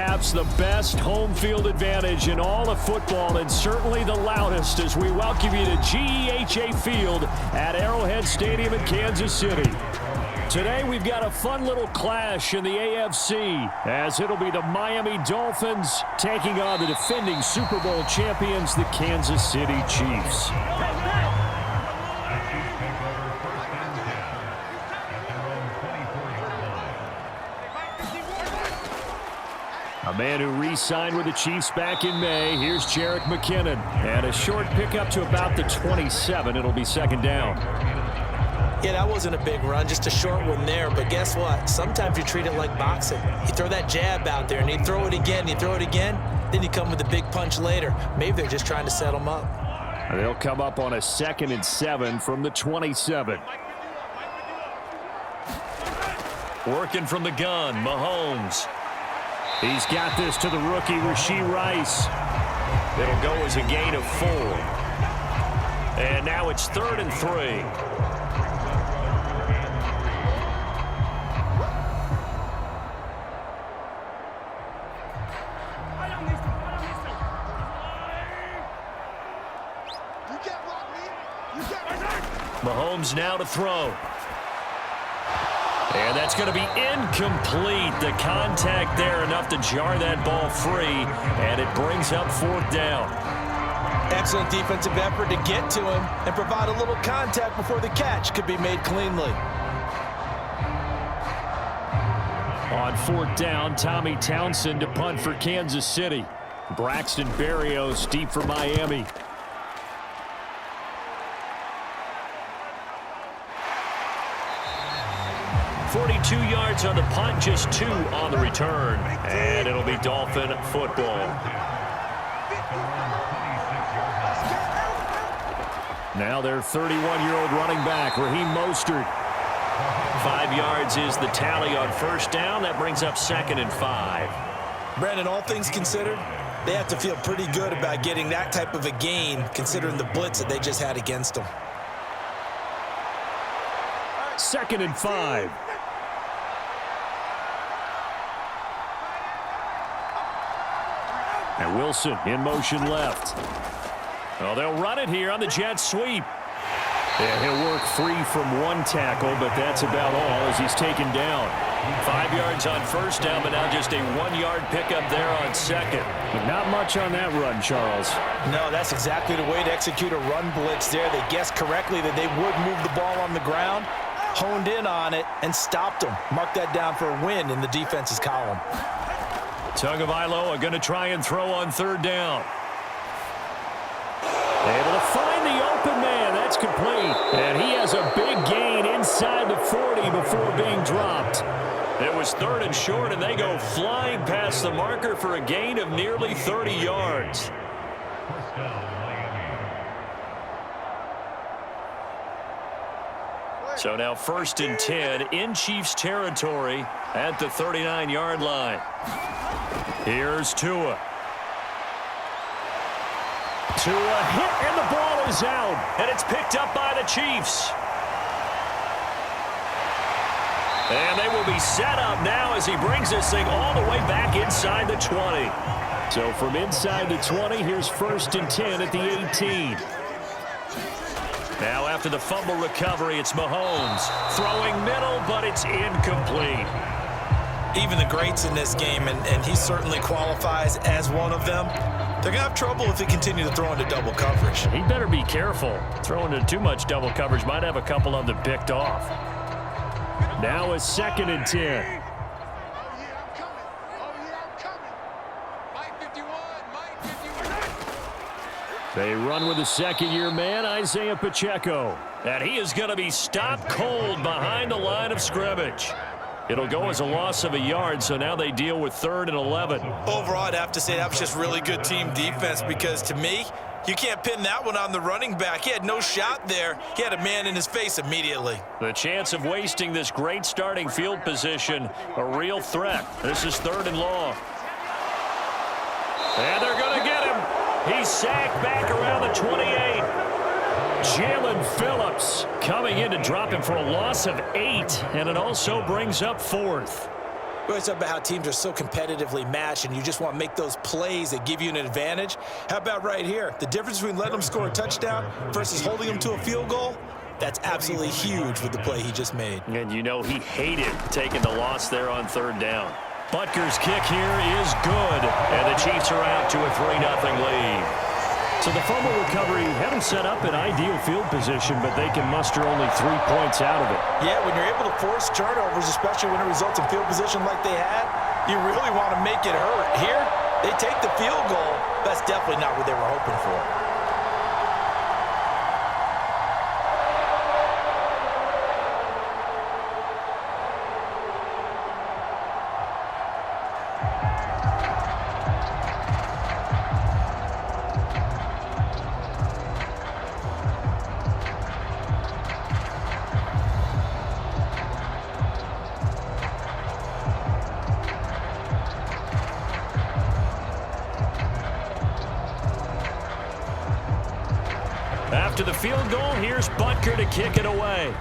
perhaps the best home field advantage in all of football, and certainly the loudest, as we welcome you to GEHA Field at Arrowhead Stadium in Kansas City. Today we've got a fun little clash in the AFC, as it'll be the Miami Dolphins taking on the defending Super Bowl champions, the Kansas City Chiefs. A man who re-signed with the Chiefs back in May. Here's Jerick McKinnon. And a short pickup to about the 27. It'll be second down. Yeah, that wasn't a big run, just a short one there. But guess what? Sometimes you treat it like boxing. You throw that jab out there, and you throw it again, then you come with a big punch later. Maybe they're just trying to set them up. They'll come up on a 2nd and 7 from the 27. Working from the gun, Mahomes. He's got this to the rookie, Rashee Rice. It'll go as a gain of 4. And now it's 3rd and 3. Mahomes now to throw. And that's going to be incomplete. The contact there enough to jar that ball free, and it brings up 4th down. Excellent defensive effort to get to him and provide a little contact before the catch could be made cleanly. On 4th down, Tommy Townsend to punt for Kansas City. Braxton Berrios deep for Miami. .42 yards on the punt, just 2 on the return. And it'll be Dolphin football. Now their 31-year-old running back, Raheem Mostert. 5 yards is the tally on 1st down. That brings up 2nd and 5. Brandon, all things considered, they have to feel pretty good about getting that type of a gain, considering the blitz that they just had against them. 2nd and 5. And Wilson in motion left. Well, they'll run it here on the jet sweep. And he'll work free from 1 tackle, but that's about all as he's taken down. 5 yards on 1st down, but now just a 1-yard pickup there on 2nd. But not much on that run, Charles. No, that's exactly the way to execute a run blitz there. They guessed correctly that they would move the ball on the ground, honed in on it, and stopped them. Mark that down for a win in the defense's column. Tagovailoa going to try and throw on 3rd down. Able to find the open man. That's complete. And he has a big gain inside the 40 before being dropped. It was 3rd and short, and they go flying past the marker for a gain of nearly 30 yards. So now 1st and 10 in Chiefs territory at the 39-yard line. Here's Tua. Tua hit, and the ball is out. And it's picked up by the Chiefs. And they will be set up now as he brings this thing all the way back inside the 20. So from inside the 20, here's 1st and 10 at the 18. Now after the fumble recovery, it's Mahomes. Throwing middle, but it's incomplete. Even the greats in this game, and he certainly qualifies as one of them, they're going to have trouble if they continue to throw into double coverage. He better be careful. Throwing into too much double coverage might have a couple of them picked off. Now a 2nd and 10. They run with the 2nd-year man, Isaiah Pacheco. And he is going to be stopped cold behind the line of scrimmage. It'll go as a loss of a yard, so now they deal with 3rd and 11. Overall, I'd have to say that was just really good team defense, because to me, you can't pin that one on the running back. He had no shot there. He had a man in his face immediately. The chance of wasting this great starting field position, a real threat. This is 3rd and long. And they're going to get him. He's sacked back around the 28. Jalen Phillips coming in to drop him for a loss of 8, and it also brings up 4th. We always talk about how teams are so competitively matched and you just want to make those plays that give you an advantage. How about right here? The difference between letting them score a touchdown versus holding them to a field goal, that's absolutely huge with the play he just made. And you know he hated taking the loss there on third down. Butker's kick here is good, and the Chiefs are out to a 3-0 lead. So the fumble recovery had them set up in ideal field position, but they can muster only 3 points out of it. Yeah, when you're able to force turnovers, especially when it results in field position like they had, you really want to make it hurt. Here, they take the field goal. That's definitely not what they were hoping for. After the field goal, here's Butker to kick it away.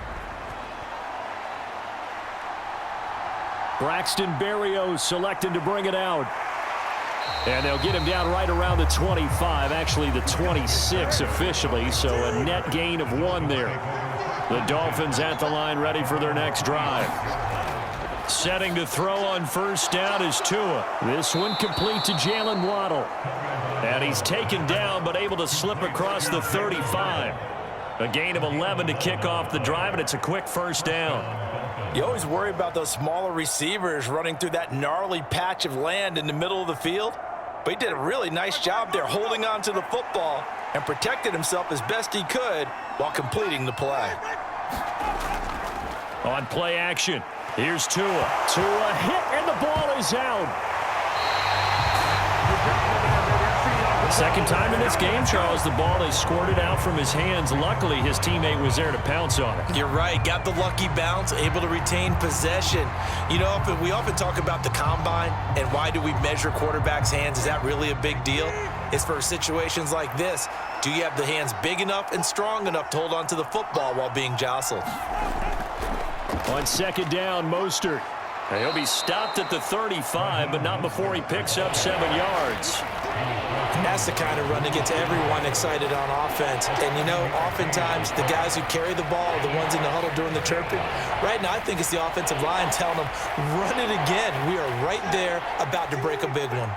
Braxton Berrios selected to bring it out. And they'll get him down right around the 25, actually the 26 officially, so a net gain of 1 there. The Dolphins at the line ready for their next drive. Setting to throw on first down is Tua. This one complete to Jalen Waddle. And he's taken down but able to slip across the 35. A gain of 11 to kick off the drive, and it's a quick first down. You always worry about those smaller receivers running through that gnarly patch of land in the middle of the field. But he did a really nice job there holding on to the football and protected himself as best he could while completing the play. On play action, here's Tua. Tua hit, and the ball is out. Second time in this game, Charles, the ball is squirted out from his hands. Luckily, his teammate was there to pounce on it. You're right. Got the lucky bounce, able to retain possession. You know, we often talk about the combine and why do we measure quarterbacks' hands. Is that really a big deal? It's for situations like this. Do you have the hands big enough and strong enough to hold on to the football while being jostled? On second down, Mostert. He'll be stopped at the 35, but not before he picks up 7 yards. That's the kind of run that gets everyone excited on offense. And, you know, oftentimes the guys who carry the ball are the ones in the huddle doing the chirping. Right now, I think it's the offensive line telling them, run it again. We are right there about to break a big one.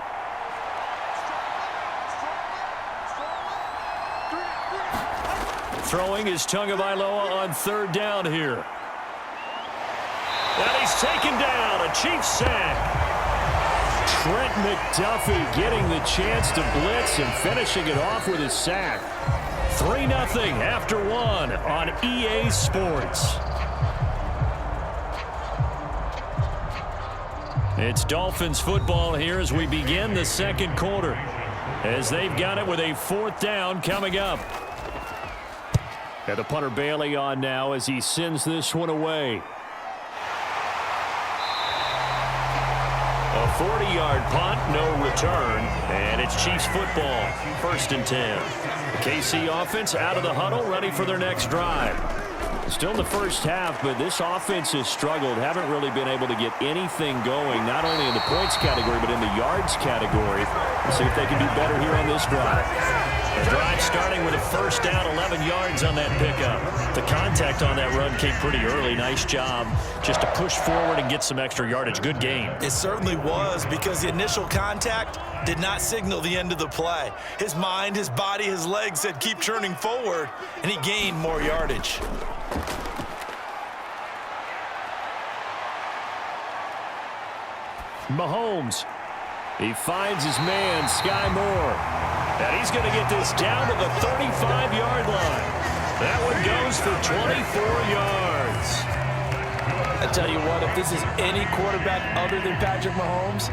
Throwing is Tagovailoa on third down here. And he's taken down. A Chiefs sack. Trent McDuffie getting the chance to blitz and finishing it off with his sack. 3-0 after 1 on EA Sports. It's Dolphins football here as we begin the second quarter, as they've got it with a 4th down coming up. And the punter Bailey on now as he sends this one away. A 40-yard punt, no return, and it's Chiefs football, 1st and 10. The KC offense out of the huddle, ready for their next drive. Still in the first half, but this offense has struggled. Haven't really been able to get anything going, not only in the points category, but in the yards category. Let's see if they can do better here on this drive. The drive starting with a first down, 11 yards on that pickup. The contact on that run came pretty early. Nice job just to push forward and get some extra yardage. Good game. It certainly was, because the initial contact did not signal the end of the play. His mind, his body, his legs said keep churning forward, and he gained more yardage. Mahomes. He finds his man, Sky Moore. And he's going to get this down to the 35-yard line. That one goes for 24 yards. I tell you what, if this is any quarterback other than Patrick Mahomes,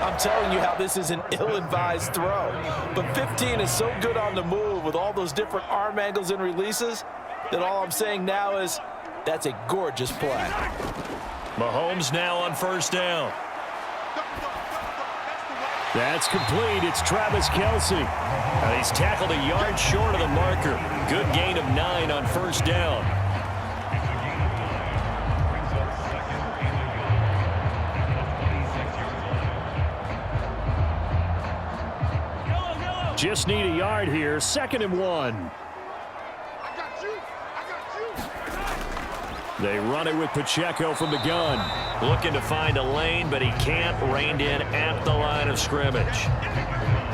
I'm telling you how this is an ill-advised throw. But 15 is so good on the move with all those different arm angles and releases that all I'm saying now is that's a gorgeous play. Mahomes now on first down. That's complete. It's Travis Kelce. And he's tackled a yard short of the marker. Good gain of 9 on first down. Just need a yard here. 2nd and 1. They run it with Pacheco from the gun. Looking to find a lane, but he can't. Reined in at the line of scrimmage.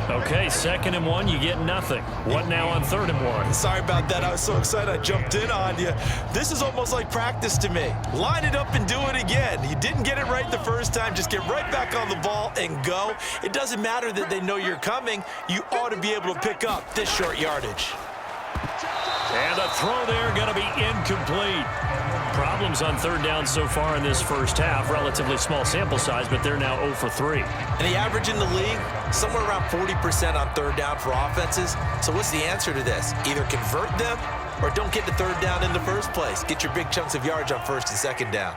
Okay, 2nd and 1, you get nothing. What now on 3rd and 1? Sorry about that. I was so excited I jumped in on you. This is almost like practice to me. Line it up and do it again. You didn't get it right the first time. Just get right back on the ball and go. It doesn't matter that they know you're coming. You ought to be able to pick up this short yardage. And a throw there going to be incomplete. Problems on 3rd down so far in this first half. Relatively small sample size, but they're now 0 for 3. And the average in the league, somewhere around 40% on 3rd down for offenses. So what's the answer to this? Either convert them or don't get to 3rd down in the first place. Get your big chunks of yards on 1st and 2nd down.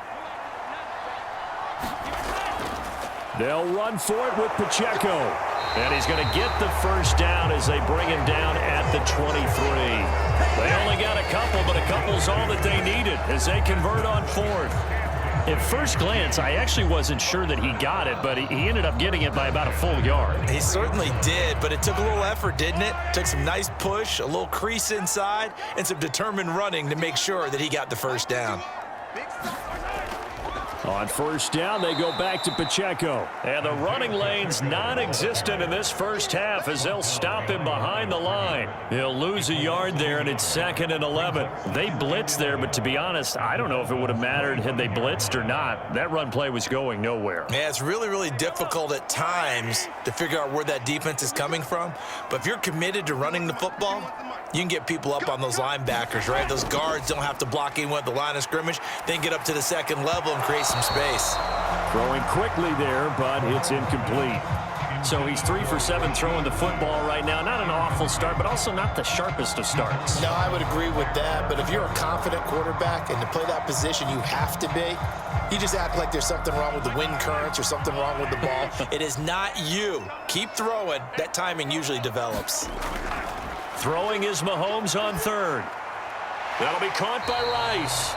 They'll run for it with Pacheco. And he's going to get the 1st down as they bring him down at the 23. They only got a couple, but a couple's all that they needed as they convert on 4th. At first glance, I actually wasn't sure that he got it, but he ended up getting it by about a full yard. He certainly did, but it took a little effort, didn't it? Took some nice push, a little crease inside, and some determined running to make sure that he got the 1st down. On 1st down, they go back to Pacheco. And the running lane's non-existent in this first half as they'll stop him behind the line. He'll lose a yard there, and it's 2nd and 11. They blitzed there, but to be honest, I don't know if it would have mattered had they blitzed or not. That run play was going nowhere. Yeah, it's really, really difficult at times to figure out where that defense is coming from. But if you're committed to running the football, you can get people up on those linebackers, right? Those guards don't have to block anyone at the line of scrimmage. They can get up to the 2nd level and create some space. Throwing quickly there, but it's incomplete. So he's 3 for 7 throwing the football right now. Not an awful start, but also not the sharpest of starts. No, I would agree with that. But if you're a confident quarterback and to play that position, you have to be. You just act like there's something wrong with the wind currents or something wrong with the ball. It is not you. Keep throwing. That timing usually develops. Throwing is Mahomes on 3rd. That'll be caught by Rice.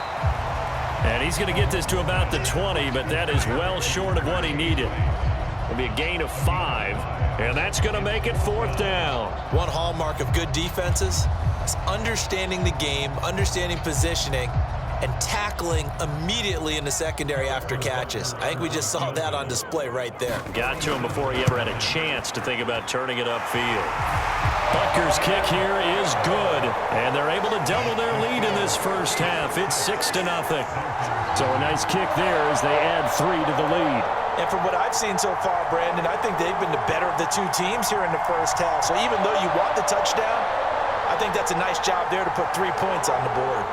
And he's going to get this to about the 20, but that is well short of what he needed. It'll be a gain of 5, and that's going to make it 4th down. One hallmark of good defenses is understanding the game, understanding positioning, and tackling immediately in the secondary after catches. I think we just saw that on display right there. Got to him before he ever had a chance to think about turning it upfield. Butker's kick here is good, and they're able to double their lead in this first half. It's 6-0. So a nice kick there as they add 3 to the lead. And from what I've seen so far, Brandon, I think they've been the better of the two teams here in the first half. So even though you want the touchdown, I think that's a nice job there to put 3 points on the board.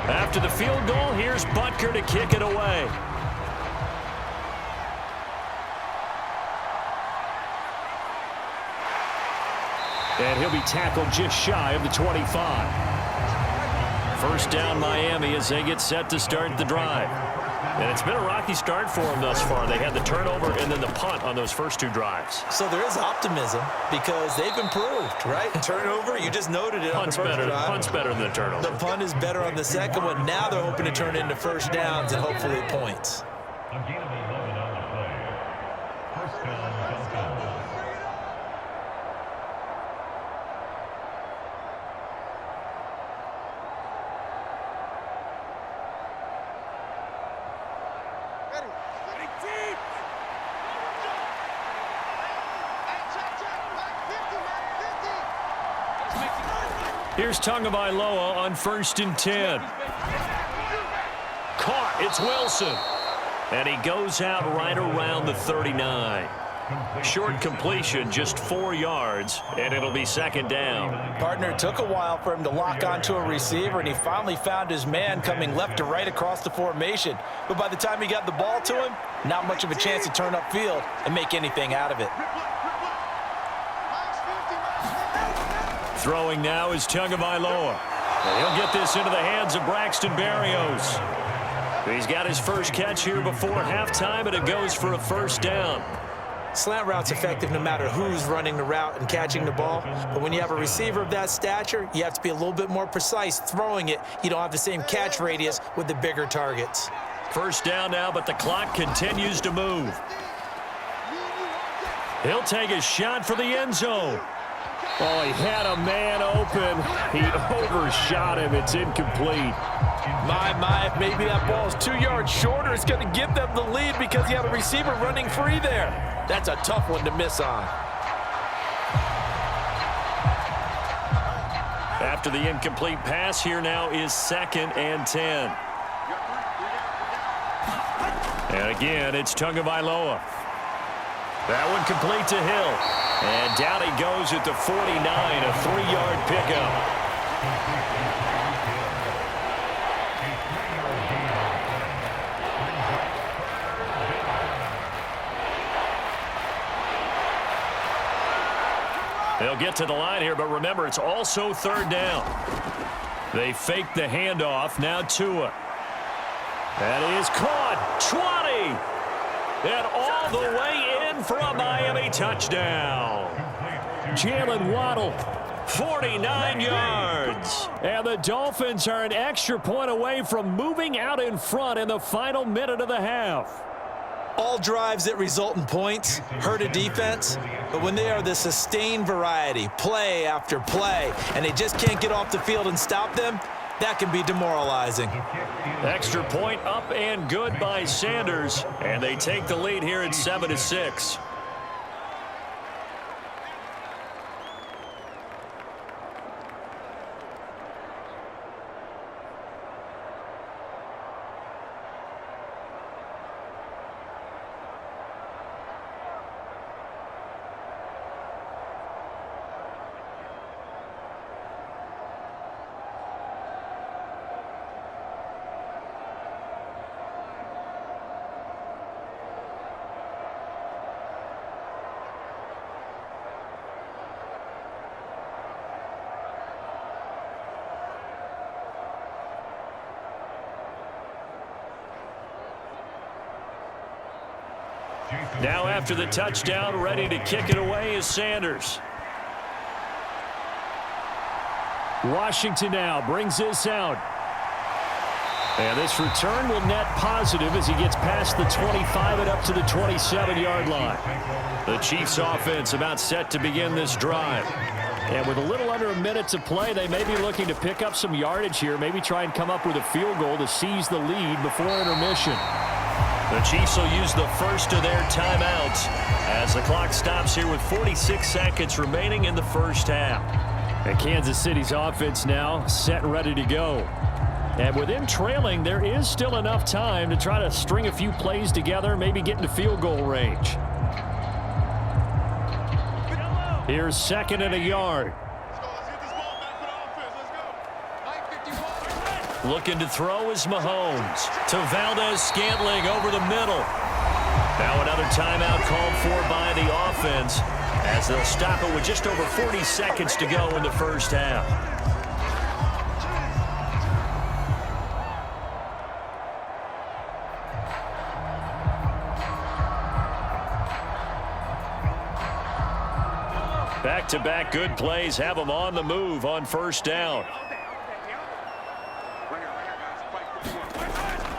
After the field goal, here's Butker to kick it away. And he'll be tackled just shy of the 25. 1st down Miami as they get set to start the drive. And it's been a rocky start for them thus far. They had the turnover and then the punt on those first 2 drives. So there is optimism because they've improved, right? Turnover, you just noted it on the first drive. Punt's better than the turnover. The punt is better on the second one. Now they're hoping to turn it into 1st downs and hopefully points. Here's Tagovailoa on 1st and 10. Caught. It's Wilson. And he goes out right around the 39. Short completion, just 4 yards, and it'll be 2nd down. Partner, it took a while for him to lock onto a receiver, and he finally found his man coming left to right across the formation. But by the time he got the ball to him, not much of a chance to turn upfield and make anything out of it. Throwing now is Tagovailoa. And he'll get this into the hands of Braxton Berrios. He's got his first catch here before halftime, and it goes for a first down. Slant route's effective no matter who's running the route and catching the ball. But when you have a receiver of that stature, you have to be a little bit more precise throwing it. You don't have the same catch radius with the bigger targets. First down now, but the clock continues to move. He'll take a shot for the end zone. Oh, he had a man open. He overshot him. It's incomplete. My, if maybe that ball is 2 yards shorter, it's going to give them the lead because you have a receiver running free there. That's a tough one to miss on. After the incomplete pass, here now is 2nd and 10. And again, it's Tagovailoa. That one complete to Hill. And down he goes at the 49, a 3-yard pickup. They'll get to the line here, but remember, it's also 3rd down. They fake the handoff. Now Tua. That is caught. 20. And all the way in for a Miami touchdown. Jalen Waddle, 49 yards. And the Dolphins are an extra point away from moving out in front in the final minute of the half. All drives that result in points hurt a defense, but when they are the sustained variety, play after play, and they just can't get off the field and stop them, that can be demoralizing. Extra point up and good by Sanders, and they take the lead here at 7-6. Now after the touchdown, ready to kick it away is Sanders. Washington now brings this out. And this return will net positive as he gets past the 25 and up to the 27-yard line. The Chiefs offense about set to begin this drive. And with a little under a minute to play, they may be looking to pick up some yardage here, maybe try and come up with a field goal to seize the lead before intermission. The Chiefs will use the first of their timeouts as the clock stops here with 46 seconds remaining in the first half. And Kansas City's offense now set and ready to go. And with them trailing, there is still enough time to try to string a few plays together, maybe get into field goal range. Here's 2nd and a yard. Looking to throw is Mahomes. To Valdez-Scantling over the middle. Now another timeout called for by the offense as they'll stop it with just over 40 seconds to go in the first half. Back-to-back good plays have them on the move on first down.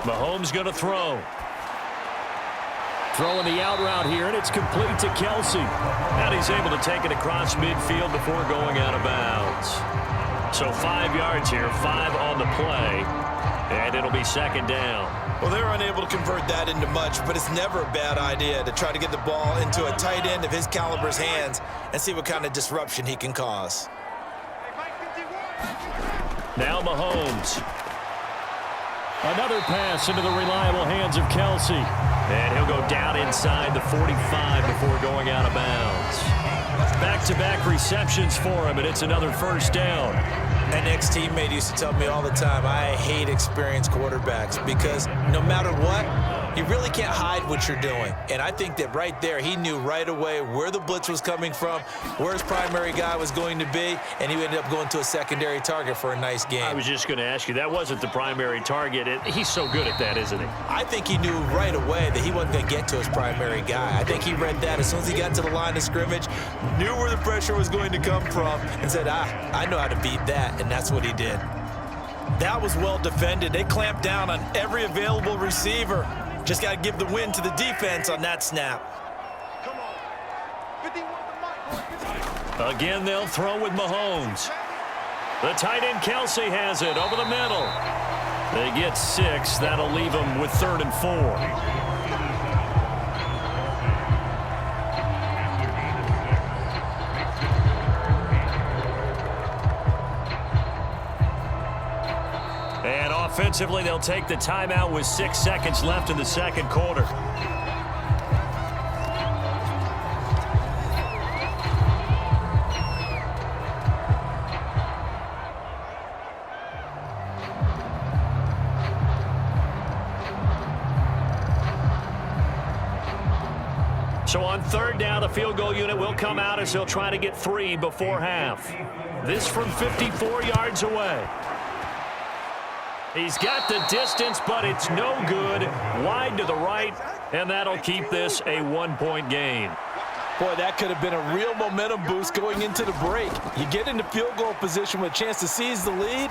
Mahomes going to throw. Throwing the out route here, and it's complete to Kelsey. And he's able to take it across midfield before going out of bounds. So 5 yards here, 5 on the play, and it'll be 2nd down. Well, they're unable to convert that into much, but it's never a bad idea to try to get the ball into a tight end of his caliber's hands and see what kind of disruption he can cause. Now Mahomes. Another pass into the reliable hands of Kelsey. And he'll go down inside the 45 before going out of bounds. Back-to-back receptions for him, and it's another first down. An ex-teammate used to tell me all the time, I hate experienced quarterbacks because no matter what, You really can't hide what you're doing. And I think that right there, he knew right away where the blitz was coming from, where his primary guy was going to be, and he ended up going to a secondary target for a nice game. I was just going to ask you, that wasn't the primary target. He's so good at that, isn't he? I think he knew right away that he wasn't going to get to his primary guy. I think he read that as soon as he got to the line of scrimmage, knew where the pressure was going to come from, and said, I know how to beat that, and that's what he did. That was well defended. They clamped down on every available receiver. Just got to give the win to the defense on that snap. Again, they'll throw with Mahomes. The tight end Kelsey has it over the middle. They get 6. That'll leave them with 3rd and 4. And offensively, they'll take the timeout with 6 seconds left in the second quarter. So on 3rd down, the field goal unit will come out as they'll try to get 3 before half. This from 54 yards away. He's got the distance, but it's no good. Wide to the right, and that'll keep this a 1-point game. Boy, that could have been a real momentum boost going into the break. You get into field goal position with a chance to seize the lead,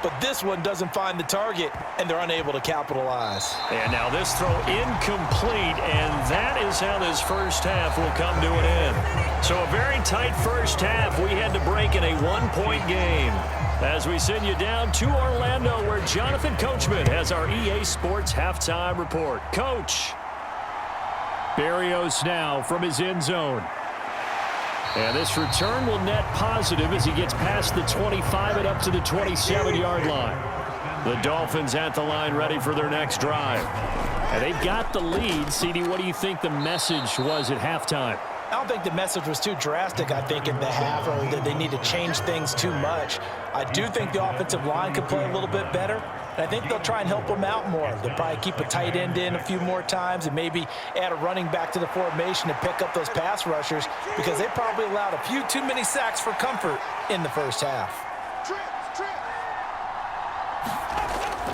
but this one doesn't find the target, and they're unable to capitalize. And now this throw incomplete, and that is how this first half will come to an end. So a very tight first half. We had to break in a 1-point game. As we send you down to Orlando, where Jonathan Coachman has our EA Sports halftime report. Coach. Berrios now from his end zone. And this return will net positive as he gets past the 25 and up to the 27-yard line. The Dolphins at the line ready for their next drive. And they've got the lead. CD, what do you think the message was at halftime? I don't think the message was too drastic, I think, in the half, or that they need to change things too much. I do think the offensive line could play a little bit better, and I think they'll try and help them out more. They'll probably keep a tight end in a few more times and maybe add a running back to the formation to pick up those pass rushers, because they probably allowed a few too many sacks for comfort in the first half.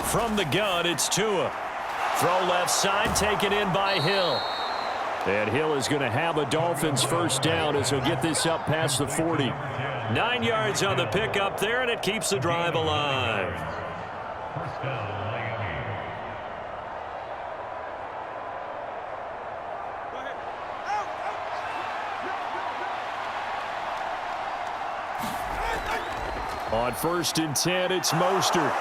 From the gun, it's Tua. Throw left side, taken in by Hill. And Hill is going to have a Dolphins first down as he'll get this up past the 40. 9 yards on the pickup there, and it keeps the drive alive. On 1st and 10, it's Mostert.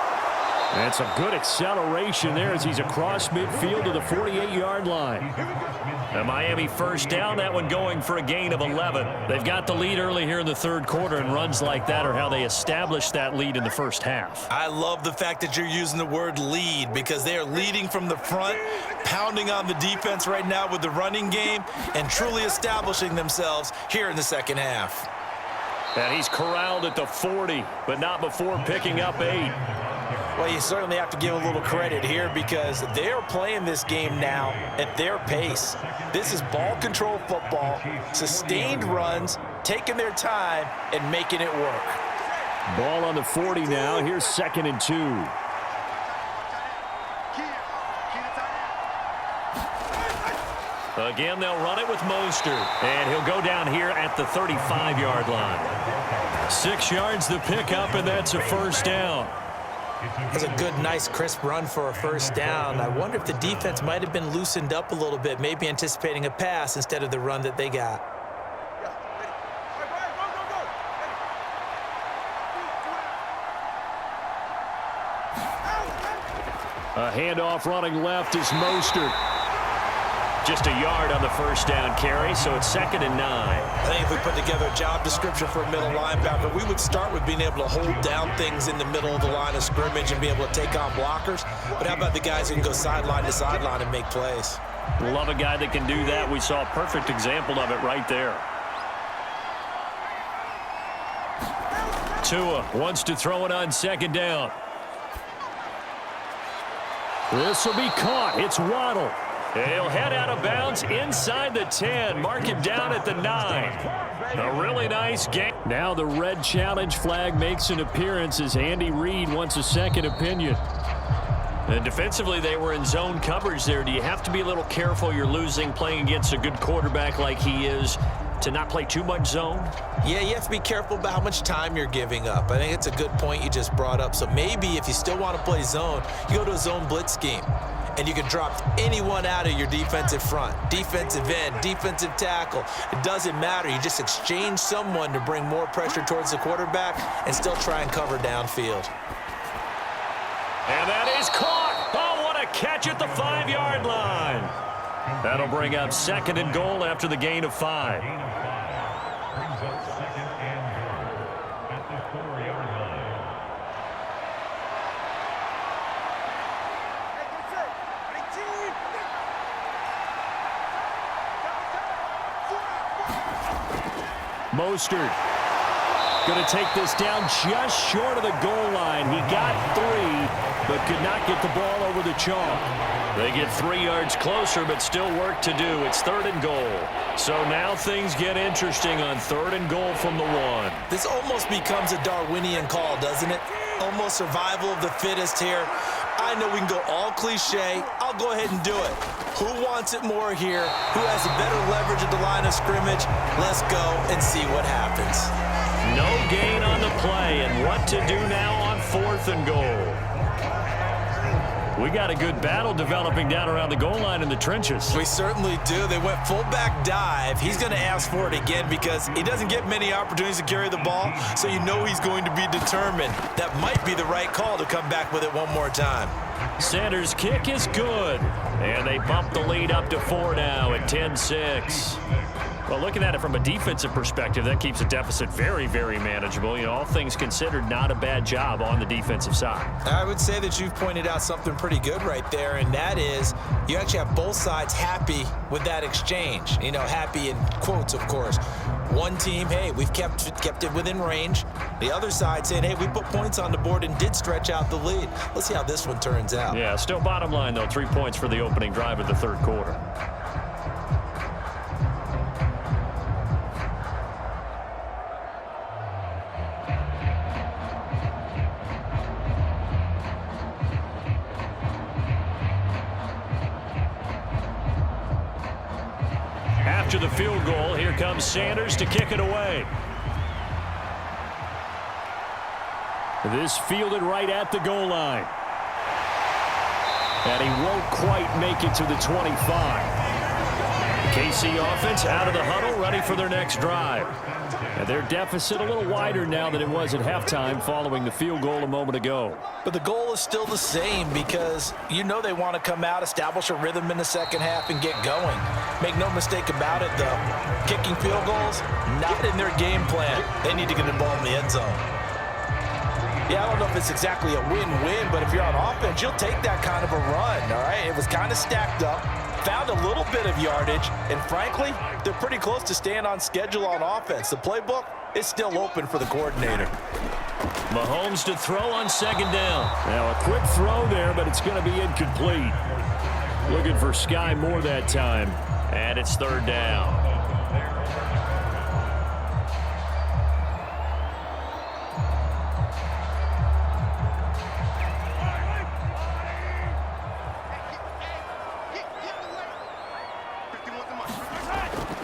And some good acceleration there as he's across midfield to the 48-yard line. A Miami first down, that one going for a gain of 11. They've got the lead early here in the 3rd quarter, and runs like that are how they established that lead in the first half. I love the fact that you're using the word lead, because they are leading from the front, pounding on the defense right now with the running game, and truly establishing themselves here in the second half. And he's corralled at the 40, but not before picking up 8. Well, you certainly have to give a little credit here, because they're playing this game now at their pace. This is ball control football, sustained runs, taking their time, and making it work. Ball on the 40 now. Here's 2nd and 2. Again, they'll run it with Mostert, and he'll go down here at the 35-yard line. 6 yards the pickup, and that's a first down. That's a good, nice, crisp run for a first down. I wonder if the defense might have been loosened up a little bit, maybe anticipating a pass instead of the run that they got. A handoff running left is Mostert. Just a yard on the first down carry, so it's 2nd and 9. I think if we put together a job description for a middle linebacker, we would start with being able to hold down things in the middle of the line of scrimmage and be able to take on blockers. But how about the guys who can go sideline to sideline and make plays? Love a guy that can do that. We saw a perfect example of it right there. Tua wants to throw it on 2nd down. This will be caught. It's Waddle. He'll head out of bounds inside the 10. Mark him down at the 9. A really nice game. Now the red challenge flag makes an appearance as Andy Reid wants a second opinion. And defensively, they were in zone coverage there. Do you have to be a little careful? You're losing playing against a good quarterback like he is to not play too much zone? Yeah, you have to be careful about how much time you're giving up. I think it's a good point you just brought up. So maybe if you still want to play zone, you go to a zone blitz scheme. And you can drop anyone out of your defensive front. Defensive end, defensive tackle. It doesn't matter. You just exchange someone to bring more pressure towards the quarterback and still try and cover downfield. And that is caught. Oh, what a catch at the 5-yard line. That'll bring up 2nd and goal after the gain of 5. Mostert going to take this down just short of the goal line. He got 3, but could not get the ball over the chalk. They get 3 yards closer, but still work to do. It's 3rd and goal. So now things get interesting on 3rd and goal from the 1. This almost becomes a Darwinian call, doesn't it? Almost survival of the fittest here. I know we can go all cliche. I'll go ahead and do it. Who wants it more here? Who has a better leverage at the line of scrimmage? Let's go and see what happens. No gain on the play, and what to do now on 4th and goal. We got a good battle developing down around the goal line in the trenches. We certainly do. They went fullback dive. He's going to ask for it again because he doesn't get many opportunities to carry the ball, so you know he's going to be determined. That might be the right call to come back with it one more time. Sanders' kick is good, and they bump the lead up to 4 now at 10-6. Well, looking at it from a defensive perspective, that keeps the deficit very, very manageable. You know, all things considered, not a bad job on the defensive side. I would say that you've pointed out something pretty good right there, and that is you actually have both sides happy with that exchange. You know, happy in quotes, of course. One team, hey, we've kept it within range. The other side saying, hey, we put points on the board and did stretch out the lead. Let's see how this one turns out. Yeah, still bottom line, though, 3 points for the opening drive of the 3rd quarter. After the field goal, here comes Sanders to kick it away. This fielded right at the goal line. And he won't quite make it to the 25. The KC offense out of the huddle, ready for their next drive. And their deficit a little wider now than it was at halftime following the field goal a moment ago. But the goal is still the same because you know they want to come out, establish a rhythm in the second half, and get going. Make no mistake about it, though. Kicking field goals, not in their game plan. They need to get the ball in the end zone. Yeah, I don't know if it's exactly a win-win, but if you're on offense, you'll take that kind of a run, all right? It was kind of stacked up, found a little bit of yardage, and frankly, they're pretty close to staying on schedule on offense. The playbook is still open for the coordinator. Mahomes to throw on 2nd down. Now a quick throw there, but it's going to be incomplete. Looking for Sky Moore that time, and it's 3rd down.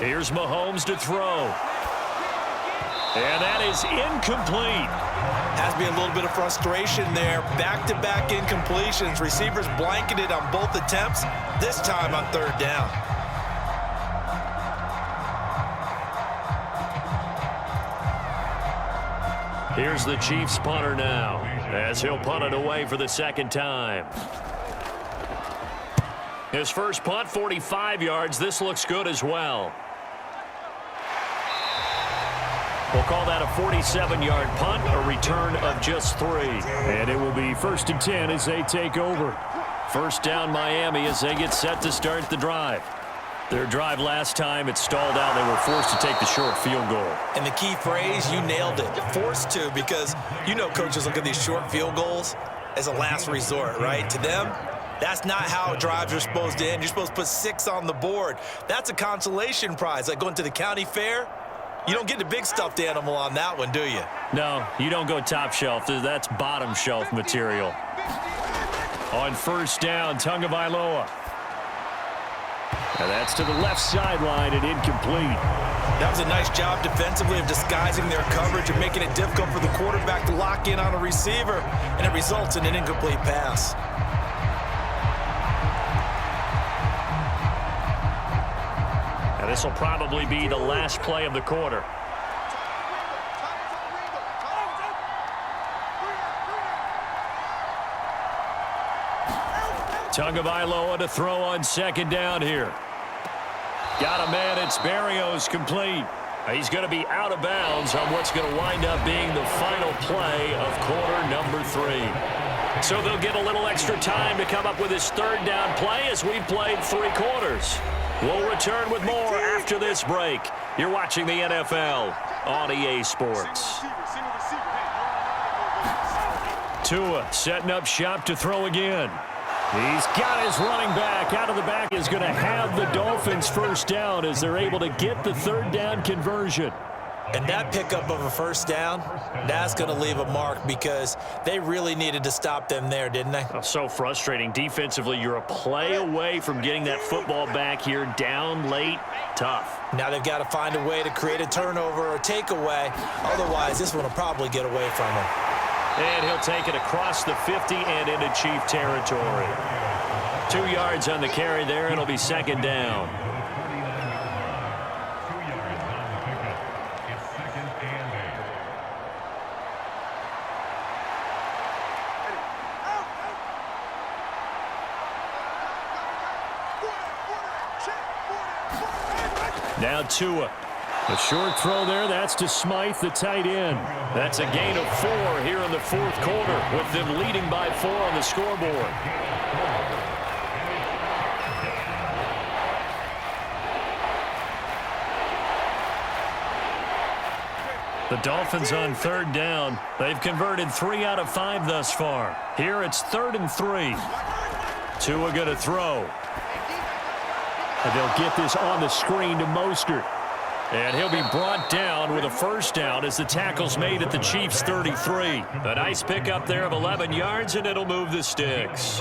Here's Mahomes to throw. And that is incomplete. Has to be a little bit of frustration there. Back-to-back incompletions. Receivers blanketed on both attempts, this time on 3rd down. Here's the Chiefs punter now, as he'll punt it away for the 2nd time. His first punt, 45 yards. This looks good as well. We'll call that a 47-yard punt, a return of just 3. And it will be 1st and 10 as they take over. 1st down Miami as they get set to start the drive. Their drive last time, it stalled out. They were forced to take the short field goal. And the key phrase, you nailed it. Forced to, because you know coaches look at these short field goals as a last resort, right? To them, That's not how drives are supposed to end. You're supposed to put 6 on the board. That's a consolation prize, like going to the county fair. You don't get the big stuffed animal on that one, do you? No, you don't go top shelf. That's bottom shelf material. On first down, Tagovailoa. And that's to the left sideline and incomplete. That was a nice job defensively of disguising their coverage and making it difficult for the quarterback to lock in on a receiver, and it results in an incomplete pass. And this will probably be the last play of the quarter. Tagovailoa to throw on second down here. Got a man, it's Berrios, complete. He's going to be out of bounds on what's going to wind up being the final play of quarter number 3. So they'll get a little extra time to come up with his third down play as we've played 3 quarters. We'll return with more after this break. You're watching the NFL on EA Sports. Tua setting up shop to throw again. He's got his running back out of the back. Is going to have the Dolphins first down as they're able to get the third down conversion. And that pickup of a first down, that's going to leave a mark because they really needed to stop them there, didn't they? Oh, so frustrating. Defensively, you're a play away from getting that football back here down late. Tough. Now they've got to find a way to create a turnover or takeaway. Otherwise, this one will probably get away from them. And he'll take it across the 50 and into Chief territory. 2 yards on the carry there. It'll be second down. Now Tua. A short throw there. That's to Smythe, the tight end. That's a gain of 4 here in the fourth quarter, with them leading by 4 on the scoreboard. The Dolphins on third down. They've converted 3 out of 5 thus far. Here it's 3rd and 3. Tua going to throw. And they'll get this on the screen to Mostert. And he'll be brought down with a first down as the tackle's made at the Chiefs' 33. A nice pickup there of 11 yards, and it'll move the sticks.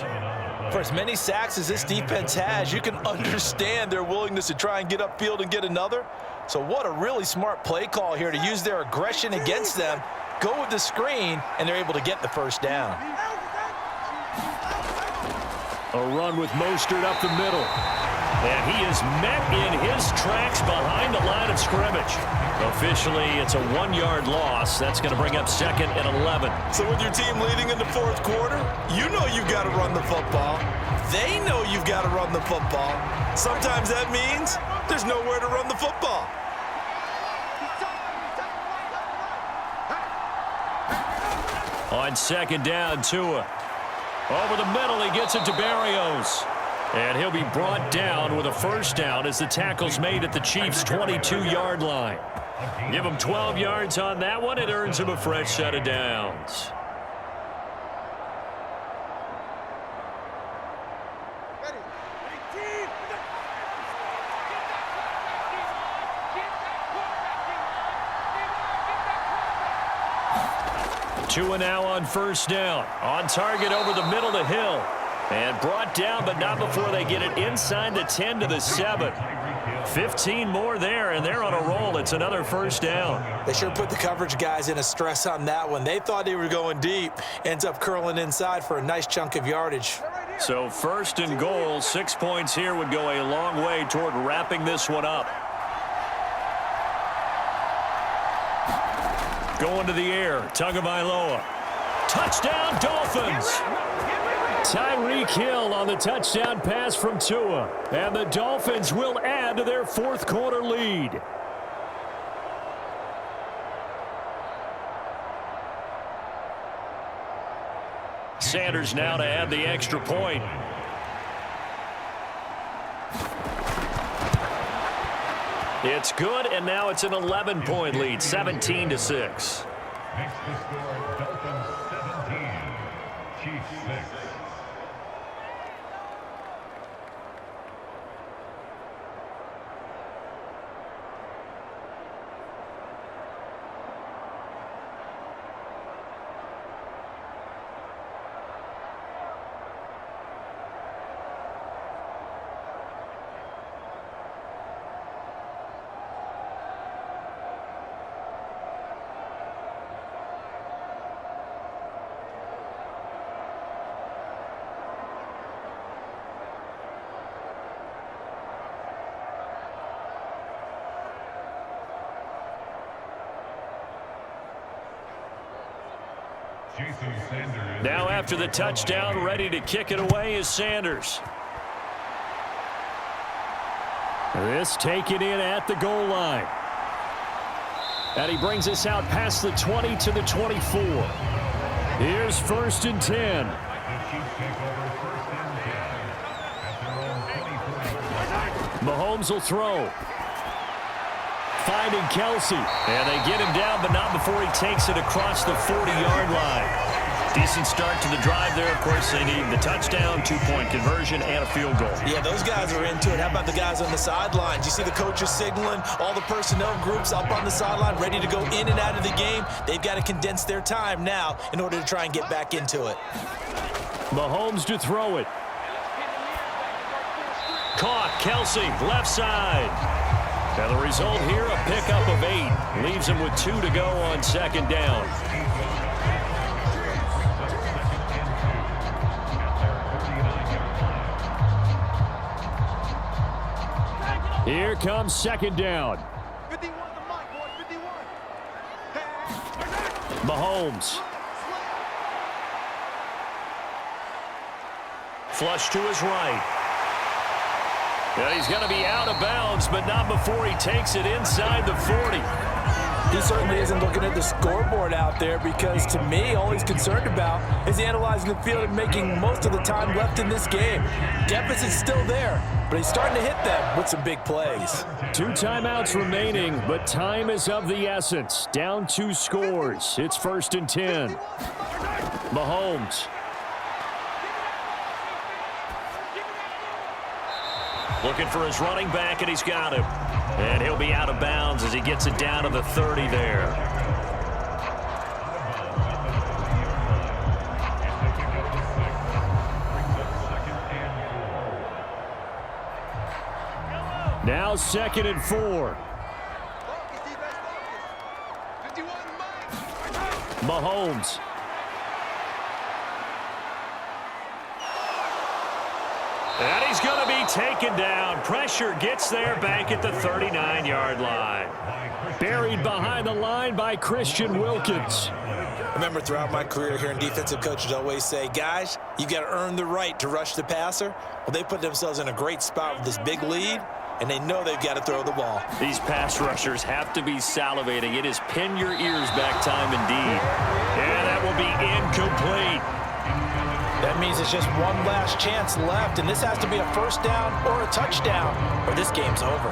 For as many sacks as this defense has, you can understand their willingness to try and get upfield and get another. So what a really smart play call here to use their aggression against them, go with the screen, and they're able to get the first down. A run with Mostert up the middle. And he is met in his tracks behind the line of scrimmage. Officially, it's a 1-yard loss. That's going to bring up 2nd and 11. So with your team leading in the fourth quarter, you know you've got to run the football. They know you've got to run the football. Sometimes that means there's nowhere to run the football. On second down, Tua. Over the middle, he gets it to Berrios. And he'll be brought down with a first down as the tackle's made at the Chiefs' 22-yard line. Give him 12 yards on that one. It earns him a fresh set of downs. Tua now on first down. On target over the middle to Hill. And brought down, but not before they get it inside the 10 to the 7. 15 more there, and they're on a roll. It's another first down. They sure put the coverage guys in a stress on that one. They thought they were going deep. Ends up curling inside for a nice chunk of yardage. So 1st and goal, 6 points here would go a long way toward wrapping this one up. Going to the air, Tagovailoa. Touchdown, Dolphins! Tyreek Hill on the touchdown pass from Tua. And the Dolphins will add to their fourth quarter lead. Sanders now to add the extra point. It's good, and now it's an 11-point lead, 17-6. Makes the score Dolphins 17, Chiefs 6. Now after the touchdown, ready to kick it away is Sanders. This taken in at the goal line. And he brings us out past the 20 to the 24. Here's 1st and 10. Mahomes will throw. Finding Kelsey. And they get him down, but not before he takes it across the 40-yard line. Decent start to the drive there. Of course, they need the touchdown, 2-point conversion, and a field goal. Yeah, those guys are into it. How about the guys on the sidelines? You see the coaches signaling, all the personnel groups up on the sideline, ready to go in and out of the game. They've got to condense their time now in order to try and get back into it. Mahomes to throw it. Caught, Kelsey, left side. And the result here, a pickup of 8. Leaves him with 2 to go on 2nd down. Here comes 2nd down. 51 the mic, boy, 51. Mahomes. Flush to his right. And he's going to be out of bounds, but not before he takes it inside the 40. He certainly isn't looking at the scoreboard out there because, to me, all he's concerned about is analyzing the field and making most of the time left in this game. Deficit's still there, but he's starting to hit them with some big plays. 2 timeouts remaining, but time is of the essence. Down 2 scores. It's 1st and 10. Mahomes. Looking for his running back, and he's got him. And he'll be out of bounds as he gets it down to the 30 there. Now 2nd and 4. Mahomes. And he's going to be taken down. Pressure gets there back at the 39-yard line. Buried behind the line by Christian Wilkins. I remember throughout my career hearing defensive coaches always say, guys, you got to earn the right to rush the passer. Well, they put themselves in a great spot with this big lead, and they know they've got to throw the ball. These pass rushers have to be salivating. It is pin your ears back time indeed. And that will be incomplete. That means it's just one last chance left, and this has to be a 1st down or a touchdown, or this game's over.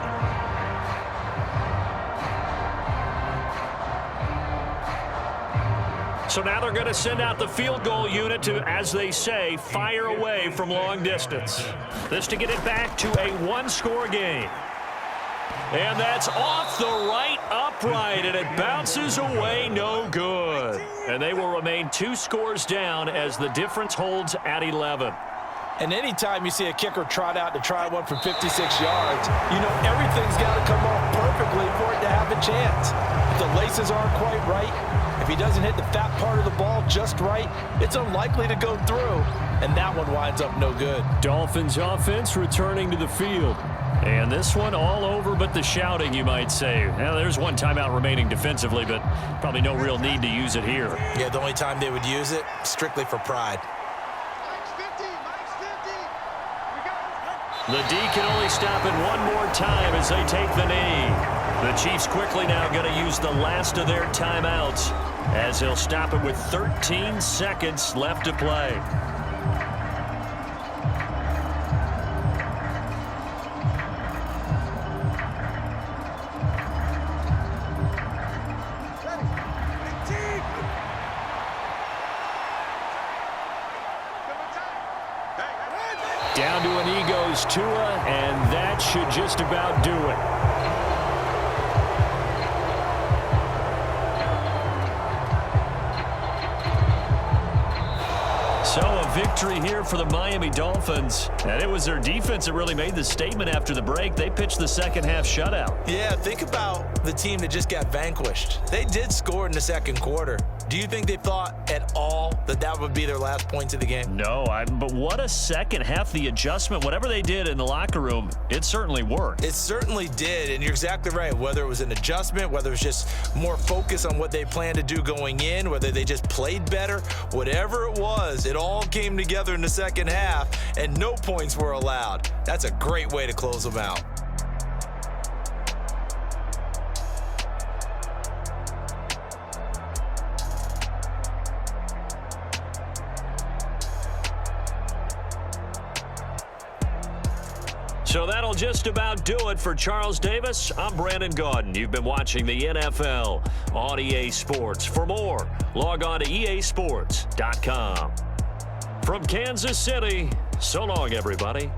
So now they're going to send out the field goal unit to, as they say, fire away from long distance. This to get it back to a 1-score game. And that's off the right upright, and it bounces away no good. And they will remain 2 scores down as the difference holds at 11. And anytime you see a kicker trot out to try one from 56 yards, you know everything's got to come off perfectly for it to have a chance. If the laces aren't quite right, if he doesn't hit the fat part of the ball just right, it's unlikely to go through, and that one winds up no good. Dolphins offense returning to the field. And this one all over but the shouting, you might say. Now, there's 1 timeout remaining defensively, but probably no real need to use it here. Yeah, the only time they would use it, strictly for pride. The D can only stop it 1 more time as they take the knee. The Chiefs quickly now going to use the last of their timeouts as they'll stop it with 13 seconds left to play. Down to an E goes Tua, and that should just about do it. So a victory here for the Miami Dolphins. And it was their defense that really made the statement after the break. They pitched the second-half shutout. Yeah, think about the team that just got vanquished. They did score in the 2nd quarter, Do you think they thought at all that that would be their last points of the game? No, but what a second half. The adjustment, whatever they did in the locker room, it certainly worked. It certainly did, and you're exactly right. Whether it was an adjustment, whether it was just more focus on what they planned to do going in, whether they just played better, whatever it was, it all came together in the second half, and no points were allowed. That's a great way to close them out. So that'll just about do it for Charles Davis. I'm Brandon Gaudin. You've been watching the NFL on EA Sports. For more, log on to easports.com. From Kansas City, so long, everybody.